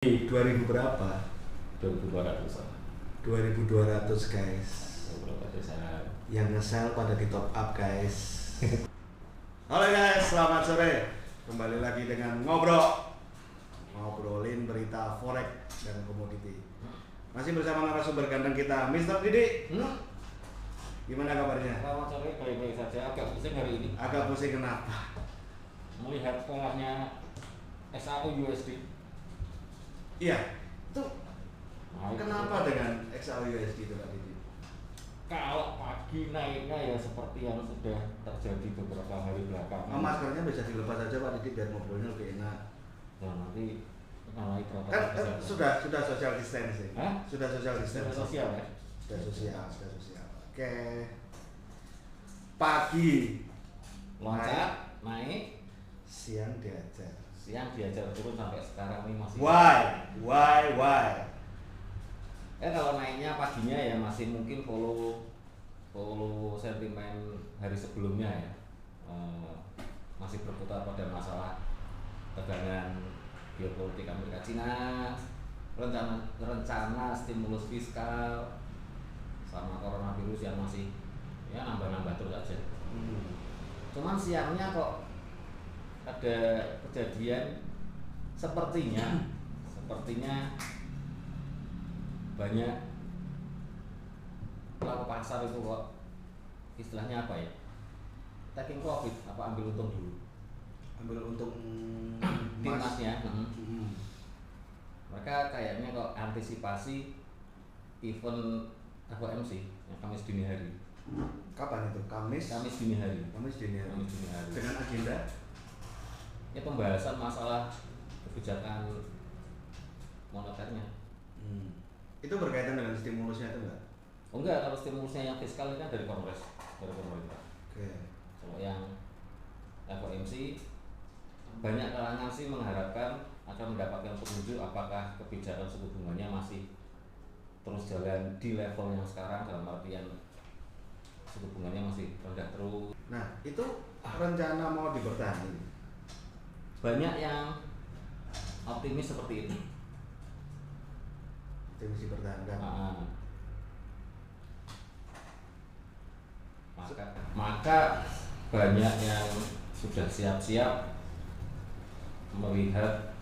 2000 berapa? 2200 2200 guys. Yang nge-sell pada di top up guys. Halo guys, selamat sore. Kembali lagi dengan ngobrolin berita forex dan komoditi. Masih bersama narasumber ganteng kita, Mr. Didi. Gimana kabarnya? Selamat sore, baik-baik saja. Agak pusing hari ini. Agak pusing kenapa? Melihat polanya SAU USD. Iya, itu kenapa dengan XAUUSD itu Pak Didi? Kalau pagi naiknya ya seperti yang sudah terjadi beberapa hari belakangan. Maskernya bisa dilepas aja Pak Didi biar ngobrolnya lebih enak. Ya nanti menyalahi protokol Kan kesehatan. sudah social distancing. Hah? Sudah social distancing. Sudah sosial ya? Sudah sosial. Oke. Pagi Loncat, naik, siang diajar. siang diajar turun sampai sekarang ini masih. Why? Kalau naiknya paginya ya masih mungkin follow sentimen hari sebelumnya ya. Masih berputar pada masalah tegangan geopolitik Amerika Cina, rencana stimulus fiskal sama coronavirus yang masih ya nambah-nambah terus aja. Cuman siangnya kok ada kejadian sepertinya banyak pelaku pasar itu kok istilahnya apa ya, taking profit apa ambil untung dulu, Ambil untung timnasnya. Mereka kayaknya kok antisipasi event FOMC yang Kamis dini hari. Kapan itu? Kamis dini hari. Dengan agenda Ya pembahasan masalah kebijakan moneternya. Itu berkaitan dengan stimulusnya itu enggak? Oh enggak, kalau stimulusnya yang fiskal kan dari Kongres, dari pemerintah. Oke. Kalau yang FOMC banyak kalangan sih mengharapkan akan mendapatkan petunjuk apakah kebijakan suku bunganya masih terus jalan di level yang sekarang, dalam artian suku bunganya masih rendah terus. Nah, itu rencana mau dipertahankan. Banyak yang optimis seperti itu. Itu mesti dipertahankan. Maka banyak yang sudah siap-siap melihat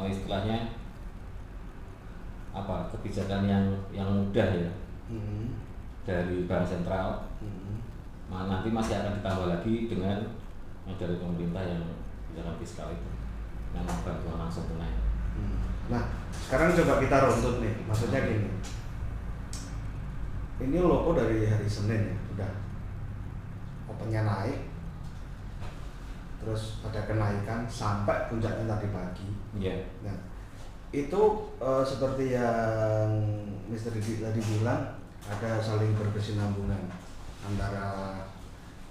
istilahnya apa, kebijakan yang mudah ya dari bank sentral. Nanti masih akan ditambah lagi dengan yang dari pemerintah yang kebijakan fiskal itu, yang bantuan langsung tunai. Nah, sekarang coba kita runtut nih, maksudnya gini. Ini logo dari hari Senin ya, udah opennya naik, terus ada kenaikan sampai puncaknya tadi pagi. Iya. Nah, itu seperti yang Mr. Didi tadi bilang, ada saling berkesinambungan antara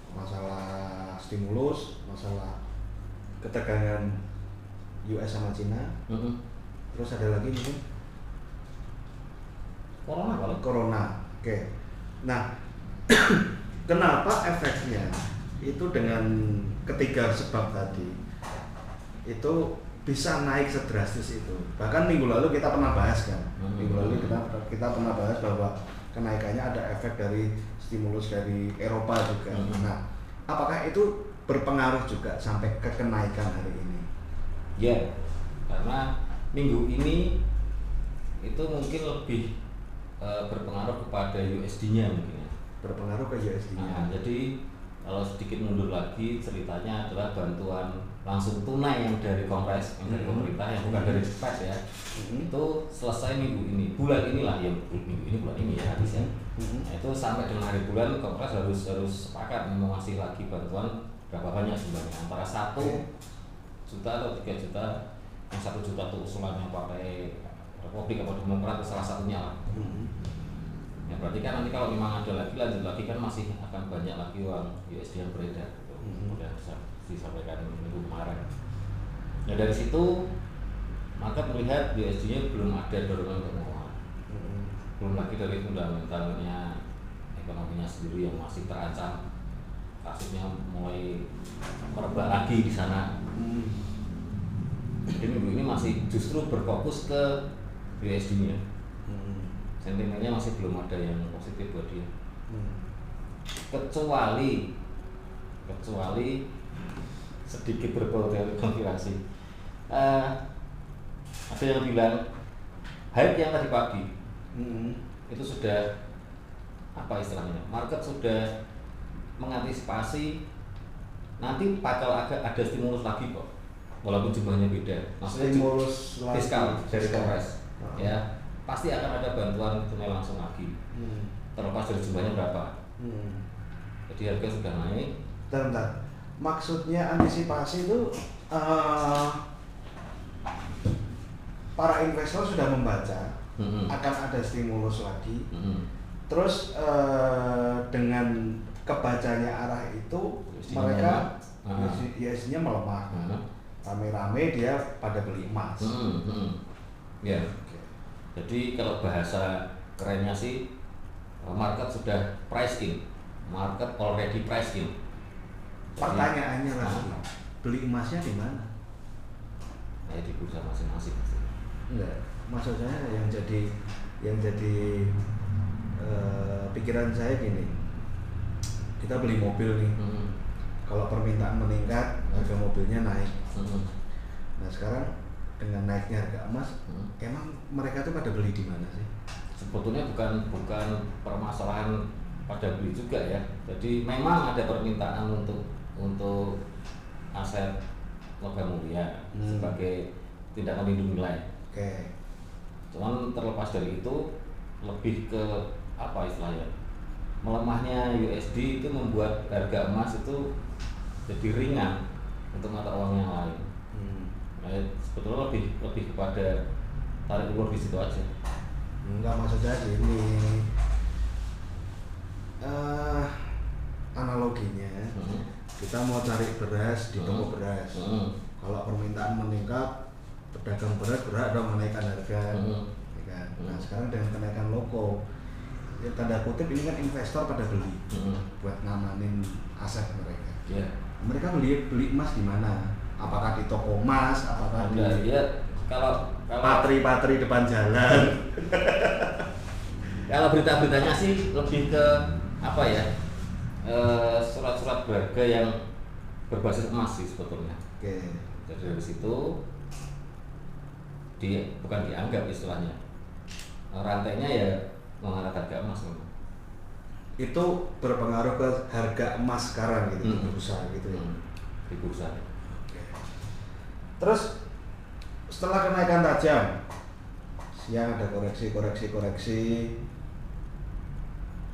masalah stimulus, masalah ketegangan US sama Cina. Terus ada lagi mungkin Corona. Oke. Nah, kenapa efeknya itu dengan ketiga sebab tadi itu bisa naik sedrastis itu? Bahkan minggu lalu kita pernah bahas kan. Minggu lalu kita pernah bahas bahwa kenaikannya ada efek dari stimulus dari Eropa juga. Nah, apakah itu berpengaruh juga sampai ke kenaikan hari ini? Ya, karena minggu ini itu mungkin lebih berpengaruh kepada USD-nya mungkin ya. Berpengaruh ke USD-nya. Jadi kalau sedikit mundur lagi, ceritanya adalah bantuan langsung tunai yang dari Kongres, yang dari pemerintah, yang bukan dari Fed ya. Itu selesai minggu ini, bulan inilah ya, bulan ini ya habisnya. Nah, itu sampai dengan hari bulan Kongres harus sepakat mau ngasih lagi bantuan berapa banyak sebenarnya, antara 1 juta atau 3 juta. Yang 1 juta itu usulannya Partai Republik atau Demokrat, salah satunya lah. Ya berarti kan nanti kalau memang ada lagi, lanjut lagi kan masih akan banyak lagi uang USD yang beredar gitu. Udah disampaikan minggu kemarin. Ya dari situ maka melihat USD-nya belum ada dorongan untuk menguat. Belum lagi dari fundamentalnya ekonominya sendiri yang masih terancam, kasusnya mulai merebak lagi di sana. Jadi minggu ini masih justru berfokus ke USD-nya. Sentimennya masih belum ada yang positif buat dia. Kecuali sedikit berbau teori konspirasi. Ada yang bilang hype yang tadi pagi itu sudah apa istilahnya? Market sudah mengantisipasi nanti bakal ada stimulus lagi kok, walaupun jumlahnya beda. Maksudnya stimulus fiskal dari Kongres, ya pasti akan ada bantuan tunai langsung lagi, terlepas dari jumlahnya berapa. Jadi harga sudah naik. Bentar. Maksudnya antisipasi itu para investor sudah membaca akan ada stimulus lagi. Terus dengan kebacanya arah itu mereka ISG-nya melemah. Rame-rame dia pada beli emas. Ya. Jadi kalau bahasa kerennya sih market sudah price in. Market already price in. Pertanyaannya lagi, beli emasnya di mana? Ya di bursa masing-masing. Enggak, maksud saya yang jadi pikiran saya gini, kita beli mobil nih, kalau permintaan meningkat harga mobilnya naik. Nah sekarang dengan naiknya harga emas, emang mereka tuh pada beli di mana sih? Sebetulnya bukan permasalahan pada beli juga ya. Jadi memang ada permintaan untuk aset logam mulia sebagai tindak melindungi nilai. Cuman terlepas dari itu lebih ke apa istilahnya, melemahnya USD itu membuat harga emas itu jadi ringan untuk mata uang yang lain. Nah, sebetulnya lebih kepada tarik ulur di situ aja. Enggak, maksud saya gini, analoginya kita mau cari beras di toko beras. Kalau permintaan meningkat, pedagang beras berhak dong menaikkan harga. Ya kan? Nah sekarang dengan kenaikan loko, ya tanda kutip ini kan investor pada beli buat ngamanin aset mereka. Mereka beli emas di mana? Apakah di toko emas? Apakah di kalau patri depan jalan? Kalau berita-beritanya sih lebih ke apa ya, surat-surat berharga yang berbasis emas sih sebetulnya. Jadi dari situ bukan dianggap istilahnya, rantainya ya mengarah harga emas memang. Itu berpengaruh ke harga emas sekarang gitu di bursa gitu ya. Di bursa. Terus setelah kenaikan tajam, siang ada koreksi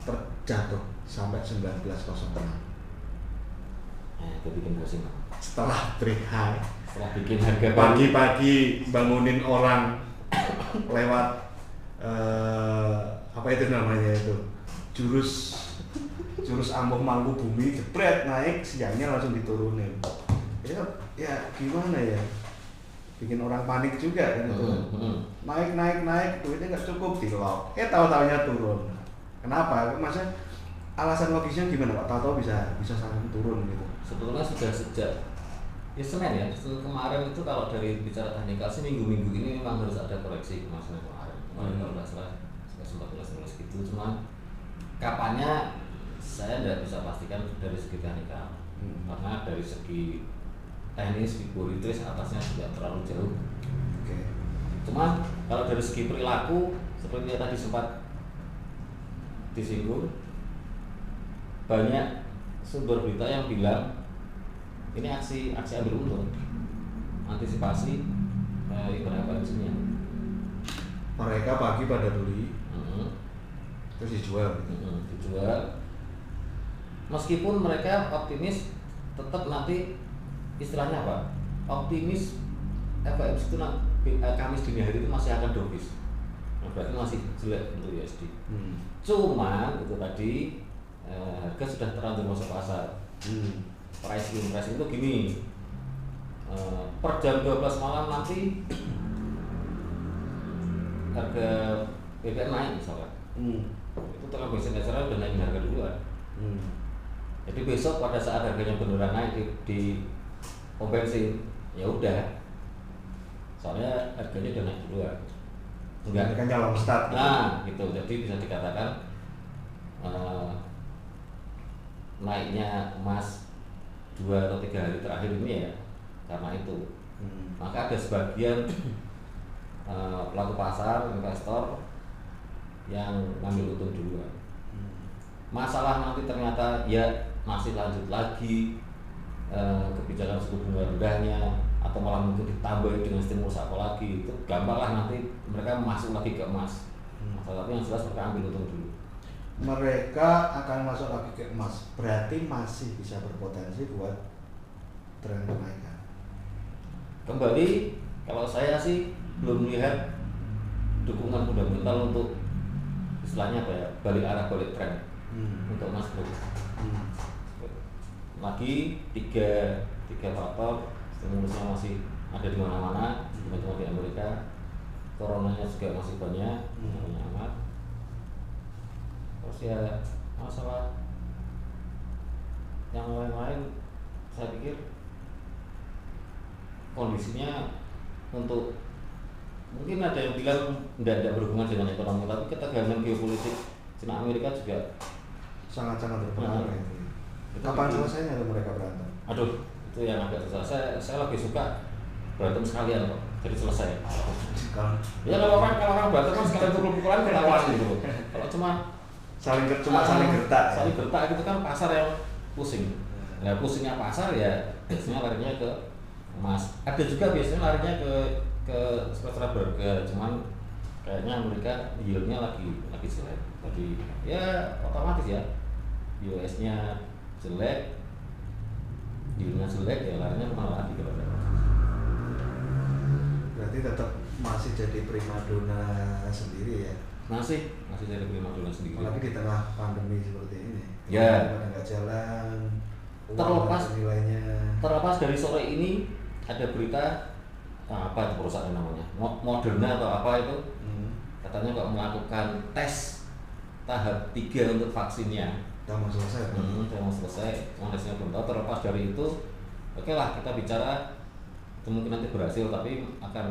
terjatuh sampai 19.06. Itu bikin pusing. Setelah break high, setelah bikin harga pagi-pagi bangunin orang lewat apa itu namanya itu jurus ampuh mangku bumi, jebret naik, siangnya langsung diturunin. Ya gimana ya, bikin orang panik juga kan itu. Naik duitnya nggak cukup di lock, tahu-taunya turun. Kenapa? Maksudnya alasan logisnya gimana Pak? Tahu-tahu bisa sampai turun gitu. Sebetulnya sudah sejak Senin ya, kemarin itu kalau dari bicara teknikal sih minggu-minggu ini memang harus ada koreksi kemarin. Kalau nggak salah sempat tulis gitu, cuman kapannya saya tidak bisa pastikan dari segi teknikal, karena dari segi teknis figuritis atasnya tidak terlalu jauh. Cuman kalau dari segi perilaku seperti yang tadi sempat disinggung, banyak sumber berita yang bilang ini aksi ambil untung, antisipasi berapa isinya. Mereka pagi pada beli, terus dijual. Meskipun mereka optimis, tetap nanti istilahnya apa? Optimis FOMC itu Kamis dini hari itu masih akan dovish. Berarti masih jelek untuk USD. Cuman itu tadi harga sudah terlanjur masuk pasar. Pricing itu gini, per jam 12 malam nanti harga BBM naik misalkan, itu tekan bensin eceran udah naik harga duluan. Jadi besok pada saat harganya beneran naik di pom bensin, ya udah soalnya harganya udah naik duluan. Enggak kan nyolong start. Nah, gitu. Jadi bisa dikatakan naiknya emas 2 atau 3 hari terakhir ini ya karena itu. Maka ada sebagian pelaku pasar, investor yang ngambil untung duluan. Masalah nanti ternyata ya masih lanjut lagi kebijakan suku bunga rendahnya atau malah mungkin ditambah dengan stimulus apa lagi, itu gampang lah nanti mereka masuk lagi ke emas. Tapi yang jelas mereka ambil untung dulu. Mereka akan masuk lagi ke emas, berarti masih bisa berpotensi buat tren kenaikan. Kembali, kalau saya sih belum melihat dukungan fundamental untuk istilahnya apa ya, balik arah, balik tren untuk emas bro. Lagi tiga faktor, stimulusnya masih ada di mana-mana, bukan cuma di Amerika, coronanya juga masih banyak amat. Terus ya masalah yang lain-lain, saya pikir kondisinya untuk mungkin ada yang bilang tidak berhubungan dengan ekonomi, tapi ketegangan geopolitik Cina Amerika juga sangat-sangat berpengaruh. Kapan selesainya tuh mereka berantem? Aduh, itu yang agak susah. Saya lagi suka berantem sekalian kok, jadi selesai. Ya kalau orang berantem kan sekalian pukul-pukulan kelawan gitu. Kalau cuma saling gertak. Saling gertak gitu kan pasar yang pusing. Nah, pusingnya pasar ya biasanya larinya ke emas. Ada juga biasanya larinya ke sekolah burger, cuman kayaknya mereka yieldnya lagi jelek. Jadi ya otomatis ya US-nya jelek, yieldnya jelek ya larinya kemana lagi kalau ada. Berarti tetap masih jadi primadona sendiri ya? Masih jadi primadona sendiri. Apalagi di tengah pandemi seperti ini. Ya. Pada nggak jalan. Terlepas dari sore ini ada berita apa itu perusahaan namanya Moderna atau apa itu katanya kok melakukan tes tahap 3 untuk vaksinnya. Udah mau selesai kan? Udah mau selesai, hasilnya belum tahu. Terlepas dari itu, oke lah kita bicara itu mungkin nanti berhasil, tapi akan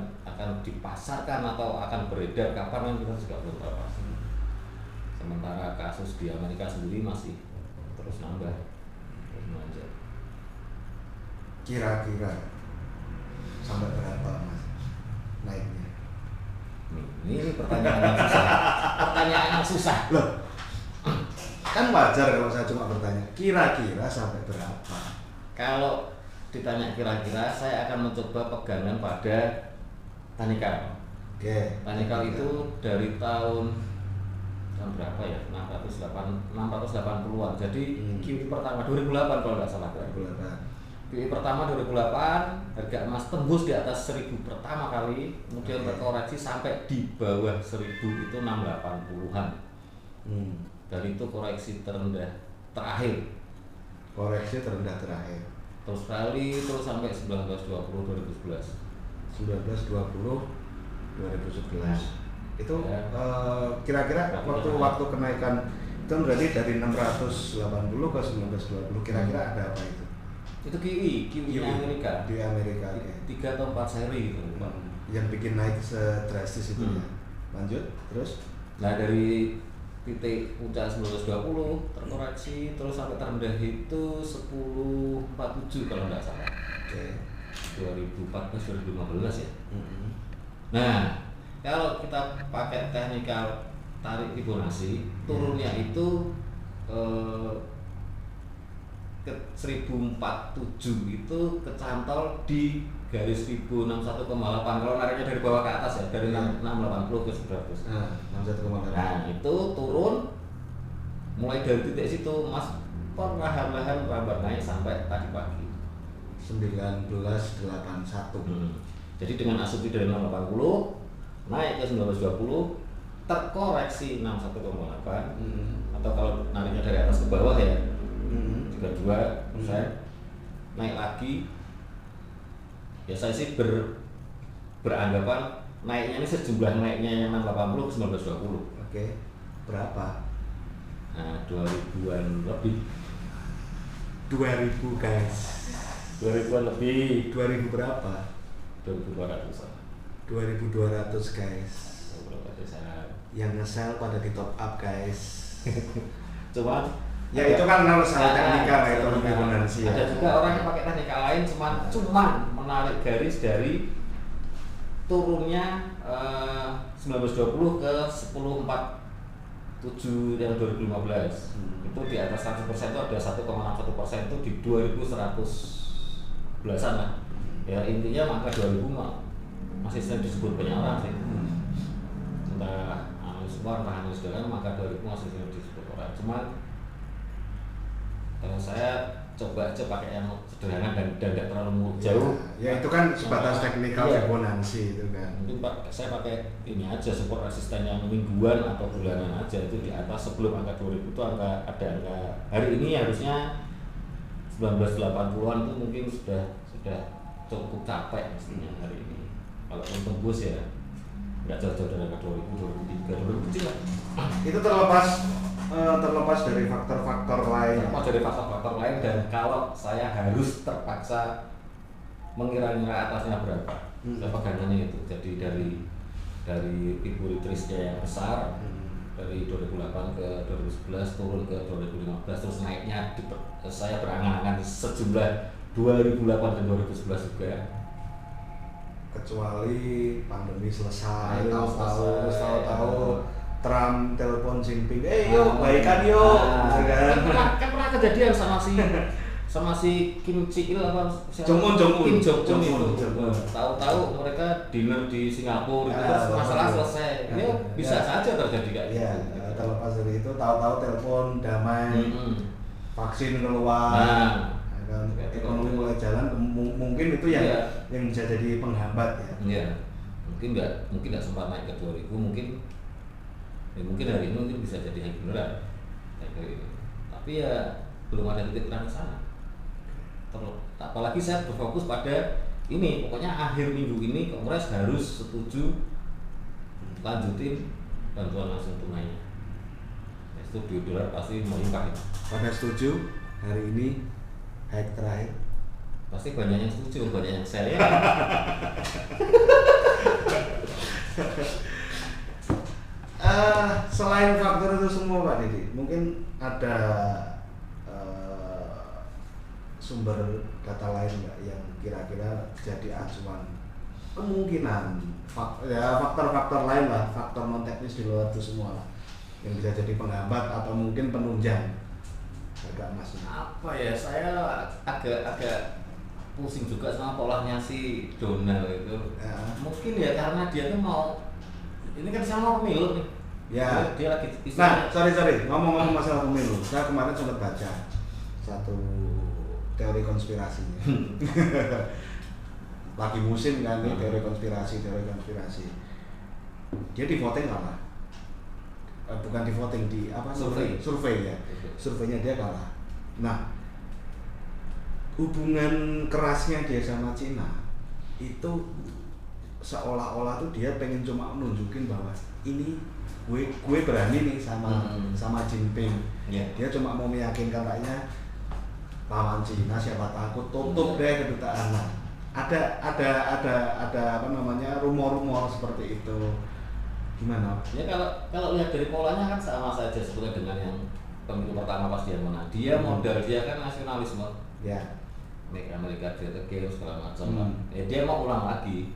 dipasarkan atau akan beredar kapan kan kita juga belum tahu pasti. Sementara kasus di Amerika sendiri masih terus nambah, terus menanjak. Kira-kira sampai berapa mas naiknya? Ini pertanyaan yang susah. Loh, kan wajar kalau saya cuma bertanya kira-kira sampai berapa. Kalau ditanya kira-kira, saya akan mencoba pegangan pada Tanikal. Oke. Tanikal itu dari tahun berapa ya? 680-an. Jadi QE pertama 2008 kalau nggak salah. 2008. QE pertama 2008, harga emas tembus di atas 1000 pertama kali, kemudian berkoreksi sampai di bawah 1000 itu 680-an. Dan itu koreksi terendah terakhir. Terus kali terus sampai 1920 2011. Itu ya. Kira-kira waktu kenaikan itu berarti dari 680 ke 1920 kira-kira ada apa itu? Itu QE Amerika. Di Amerika. 3 atau 4 seri gitu. Yang bikin naik sedrastis itu ya. Lanjut terus. Nah dari titik puncak 1920 terkoreksi terus sampai terendah itu 1047 kalau nggak salah. 2014-2015 ya. Nah kalau kita pakai teknikal tarik Fibonacci, turunnya itu ke 1047 itu kecantol di garis 1061,8 kalau nariknya dari bawah ke atas ya, dari 680 ke 900. 61,8. Nah itu turun mulai dari titik situ Mas perlahan-lahan rambat naik sampai tadi pagi 1981. Jadi dengan asumsi dari 680 naik ke 1920 terkoreksi 61,8 atau kalau nariknya dari atas ke bawah ya 32%, naik lagi. Ya saya sih beranggapan naiknya ini sejumlah naiknya yang 680 ke 1920. Oke. Berapa? Nah, 2000-an lebih. 2000 guys. 2000-an lebih. 2000 berapa? 2200-an. 2.200 guys. Saya Yang nge-sell pada di top up guys. cuman Ya itu kan harus ada teknika itu lebih benar sih. Ada juga orang yang pakai teknika lain cuman menarik garis dari turunnya 1920 ke 1047 yang 2015. Itu di atas 100% itu ada 1,61% itu di 2100 belasan lah. Ya intinya maka 2000 masih sering disebut banyak orang sih. Entah analis luar, entah analis dalam, maka 2000 masih sering disebut orang. Cuman kalau saya coba aja pakai yang sederhana dan tidak terlalu jauh. Ya itu kan sebatas teknikal Fibonacci itu kan. Mungkin saya pakai ini aja support resisten yang mingguan atau bulanan aja, itu di atas sebelum angka 2000 itu ada angka hari ini harusnya 1980-an itu mungkin sudah cukup capek mestinya hari ini. Kalau tembus ya nggak jauh-jauh dari angka 2000, 2003, 2000 lah. Itu terlepas dari faktor-faktor lain. Terlepas dari faktor-faktor lain, dan kalau saya harus terpaksa mengira-ngira atasnya berapa, saya pegangannya itu. Jadi dari fibonacci yang besar dari 2008 ke 2011 turun ke 2015 terus naiknya saya berangan-angan sejumlah 2008 dan 2011 juga. Kecuali pandemi selesai, tahu-tahu Trump telepon Jinping, yuk baikan yuk, kan pernah kejadian sama si Kim Jong Il apa Jong Un itu. Tahu-tahu mereka dinner di Singapura itu terus masalah selesai. Ini bisa saja terjadi kayak gitu. Terlepas dari itu, tahu-tahu telepon damai, vaksin keluar, ekonomi mulai jalan, mungkin itu yang bisa jadi penghambat ya. Iya, mungkin nggak sempat naik ke 2000, mungkin hari ini mungkin bisa jadi yang beneran tapi ya belum ada titik terang ke sana. Apalagi saya berfokus pada ini, pokoknya akhir minggu ini Kongres harus setuju lanjutin bantuan langsung tunainya. Itu $2 pasti melimpah itu. Pada setuju hari ini hike terakhir pasti banyak yang setuju, banyak yang share ya. Selain faktor itu semua Pak Didi, mungkin ada sumber data lain nggak yang kira-kira jadi acuan kemungkinan faktor-faktor lain lah, faktor non teknis di luar itu semua lah, yang bisa jadi penghambat atau mungkin penunjang harga emas ini? Apa ya, saya agak pusing juga sama polanya si Donald itu. Mungkin ya karena dia tuh mau, ini kan sama pemilu nih. Ya. Dia lagi Nah, sorry, ngomong-ngomong masalah pemilu, saya kemarin sempat baca satu teori konspirasinya. Lagi musim kan nih teori konspirasi. Dia di voting kalah. Bukan di voting, di apa? Survei ya. Surveinya dia kalah. Nah, hubungan kerasnya dia sama Cina itu seolah-olah tuh dia pengen cuma nunjukin bahwa ini gue berani nih sama Jinping. Dia cuma mau meyakinkan rakyatnya lawan Cina siapa takut, tutup deh kedutaan. Nah, ada apa namanya rumor-rumor seperti itu. Gimana? Ya kalau lihat dari polanya kan sama saja sebetulnya dengan yang pemilu pertama pas dia menang. Dia modal dia kan nasionalisme. Ya. Amerika dia game segala macam lah. Ya dia mau ulang lagi.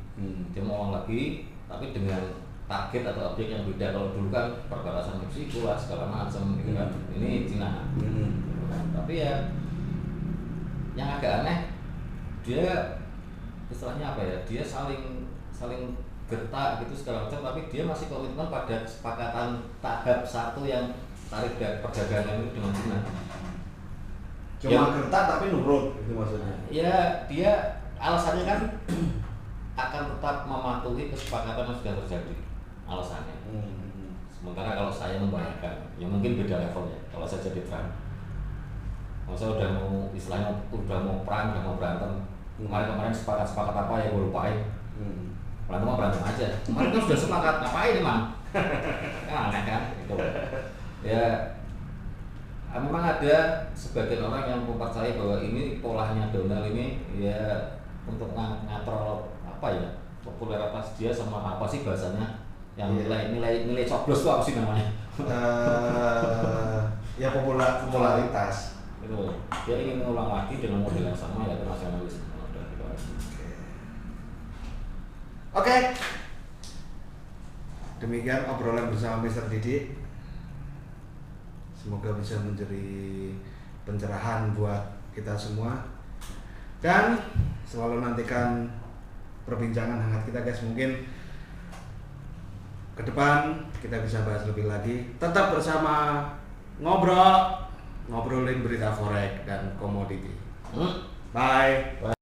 Dia mau ulang lagi tapi dengan target atau objek yang beda. Kalau dulu kan perbatasan Meksiko lah segala macam gitu kan. Ini Cina. Tapi ya yang agak aneh, dia istilahnya apa ya? Dia saling gertak gitu segala macam, tapi dia masih komitmen pada kesepakatan tahap 1 yang tarif perdagangan itu dengan Cina. Cuma gertak tapi nurut itu maksudnya. Ya dia alasannya kan akan tetap mematuhi kesepakatan yang sudah terjadi. Alasannya. Sementara kalau saya membayangkan, ya mungkin beda levelnya. Kalau saya jadi Trump, kalau saya udah mau istilahnya udah mau perang, udah mau berantem. Kemarin sepakat apa ya gue lupain. Berantem aja. Kemarin kan sudah sepakat, ngapain emang? Kan aneh kan? Gitu. Ya memang ada sebagian orang yang mempercayai bahwa ini polanya Donald ini ya untuk ngatrol apa ya, popularitas dia sama apa sih bahasanya yang nilai coblos itu apa sih namanya? Ya popularitas. Itu dia ingin mengulang lagi dengan model yang sama yaitu nasionalisme. Oke. Demikian obrolan bersama Mr. Didi. Semoga bisa menjadi pencerahan buat kita semua. Dan selalu nantikan perbincangan hangat kita guys. Mungkin ke depan kita bisa bahas lebih lagi. Tetap bersama ngobrolin berita forex dan komoditi. Bye.